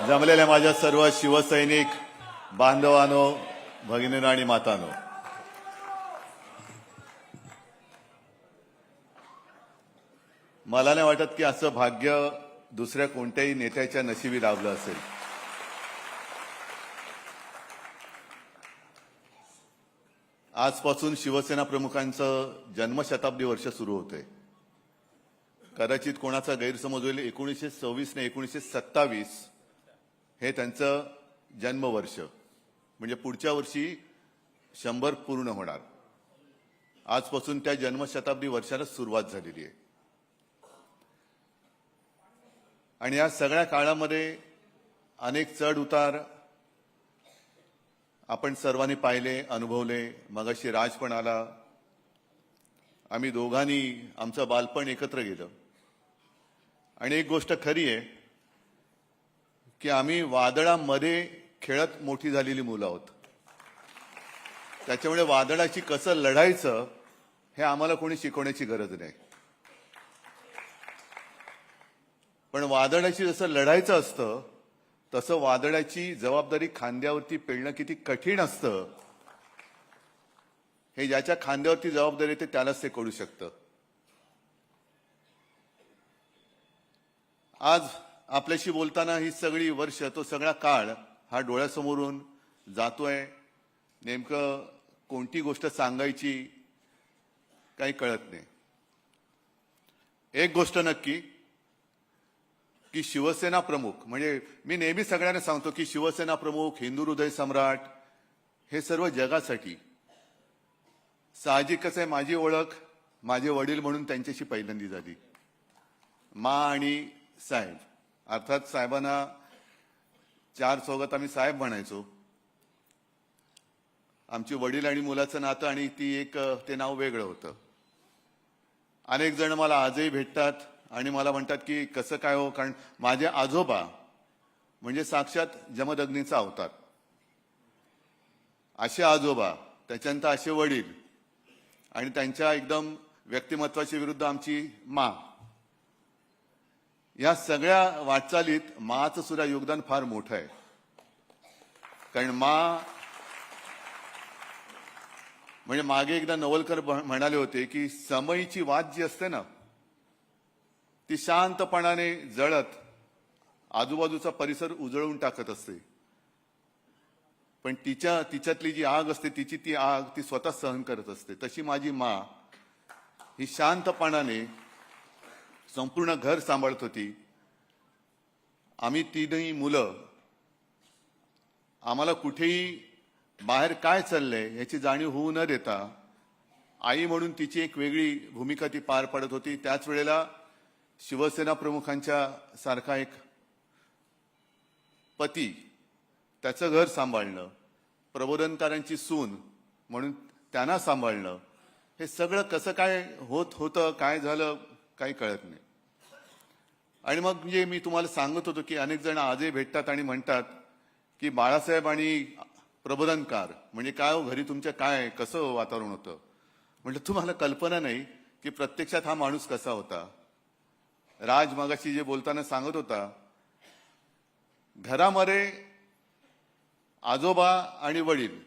जमलेल्या माझ्या सर्व शिवसैनिक बांधवांनो, भगिनींनो आणि मातांनो, मला नाही वाटत की असं भाग्य दुसऱ्या कोणत्याही नेत्याच्या नशिबी लाभलं असेल. आजपासून शिवसेना प्रमुखांचं जन्मशताब्दी वर्ष सुरू होतंय. कदाचित कोणाचा गैरसमज होईल, 1926 ने 1927 हे त्यांचं जन्मवर्ष, म्हणजे पुढच्या वर्षी 100 पूर्ण होणार. आजपासून त्या जन्मशताब्दी वर्षाला सुरुवात झालेली आहे. आणि या सगळ्या काळामध्ये अनेक चढ उतार आपण सर्वांनी पाहिले, अनुभवले. मगाशी राज पण आला. आम्ही दोघांनी आमचं बालपण एकत्र गेलं. आणि एक गोष्ट खरी आहे की आम्ही वादळामध्ये खेळत मोठी झालेली मुलं आहोत. त्याच्यामुळे वादळाची कसं लढायचं हे आम्हाला कोणी शिकवण्याची गरज नाही. पण वादळाची जसं लढायचं असतं तसं वादळाची जबाबदारी खांद्यावरती पेलणं किती कठीण असतं हे ज्याच्या खांद्यावरती जबाबदारी येते त्यालाच ते कळू शकतं. आज आपल्याशी बोलताना ही सगळी वर्ष, तो सगळा काळ हा डोळ्यासमोरून जातोय. नेमकं कोणती गोष्ट सांगायची काही कळत नाही. एक गोष्ट नक्की की शिवसेना प्रमुख, म्हणजे मी नेहमी सगळ्यांना सांगतो की शिवसेना प्रमुख, हिंदू हृदय सम्राट हे सर्व जगासाठी. साहजिकच आहे, माझी ओळख माझे वडील म्हणून त्यांच्याशी पहिल्यांदी झाली. मा आणि साहेब, अर्थात साहेबांना चार चौघात आम्ही साहेब म्हणायचो. आमची वडील आणि मुलाचं नातं आणि ते नाव वेगळं होतं. अनेक जण मला आजही भेटतात आणि मला म्हणतात की कसं काय हो, कारण माझे आजोबा म्हणजे साक्षात जमदग्नीचा अवतार. असे आजोबा, त्याच्यानंतर असे वडील आणि त्यांच्या एकदम व्यक्तिमत्वाच्या विरुद्ध आमची मा. या सगळ्या वाटचालीत माचं सुद्धा योगदान फार मोठं आहे. कारण मा म्हणजे मागे एकदा नवलकर म्हणाले होते की समईची वात जी असते ना ती शांतपणाने जळत आजूबाजूचा परिसर उजळून टाकत असते. पण तिच्यातली जी आग असते, ती आग ती स्वतः सहन करत असते. तशी माझी मा ही शांतपणाने संपूर्ण घर सांभाळत होती. आम्ही तीनही मुलं, आम्हाला कुठेही बाहेर काय चाललंय याची जाणीव होऊ न देता आई म्हणून तिची एक वेगळी भूमिका ती पार पाडत होती. त्याच वेळेला शिवसेना प्रमुखांच्या सारखा एक पती, त्याचं घर सांभाळणं, प्रबोधनकारांची सून म्हणून त्यांना सांभाळणं, हे सगळं कसं काय होतं, काय झालं काही कळत नाही. आणि मग म्हणजे मी तुम्हाला सांगत होतो की अनेक जण आजही भेटतात आणि म्हणतात की बाळासाहेब आणि प्रबोधनकार म्हणजे काय हो, घरी तुमच्या काय कसं वातावरण होतं. म्हटलं तुम्हाला कल्पना नाही की प्रत्यक्षात हा माणूस कसा होता. राज मगाशी जे बोलताना सांगत होता, घरामध्ये आजोबा आणि वडील